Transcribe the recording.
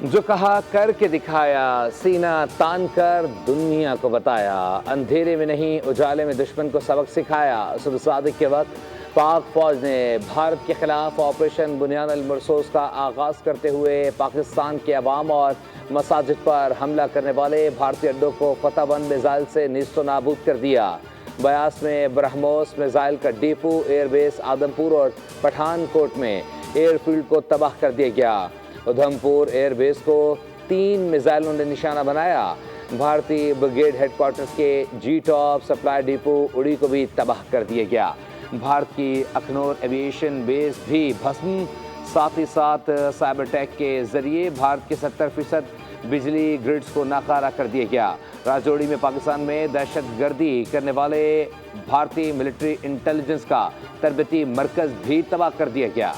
جو کہا کر کے دکھایا، سینہ تان کر دنیا کو بتایا، اندھیرے میں نہیں اجالے میں دشمن کو سبق سکھایا۔ صبح صادق کے وقت پاک فوج نے بھارت کے خلاف آپریشن بنیان المرصوص کا آغاز کرتے ہوئے پاکستان کے عوام اور مساجد پر حملہ کرنے والے بھارتی اڈوں کو فتح بند میزائل سے نیست و نابود کر دیا۔ بیاس میں برہموس میزائل کا ڈیپو، ایئر بیس آدمپور اور پٹھان کوٹ میں ایئر فیلڈ کو تباہ کر دیا گیا۔ ادھمپور ایئر بیس کو 3 میزائلوں نے نشانہ بنایا۔ بھارتی بریگیڈ ہیڈ کوارٹرز کے جی ٹاپ سپلائی ڈیپو اڑی کو بھی تباہ کر دیا گیا۔ بھارت کی اخنور ایویشن بیس بھی بھسم، ساتھ ہی ساتھ سائبر ٹیک کے ذریعے بھارت کے 70% بجلی گرڈز کو ناکارہ کر دیا گیا۔ راجوڑی میں پاکستان میں دہشت گردی کرنے والے بھارتی ملٹری انٹیلیجنس کا تربیتی مرکز بھی تباہ کر دیا گیا۔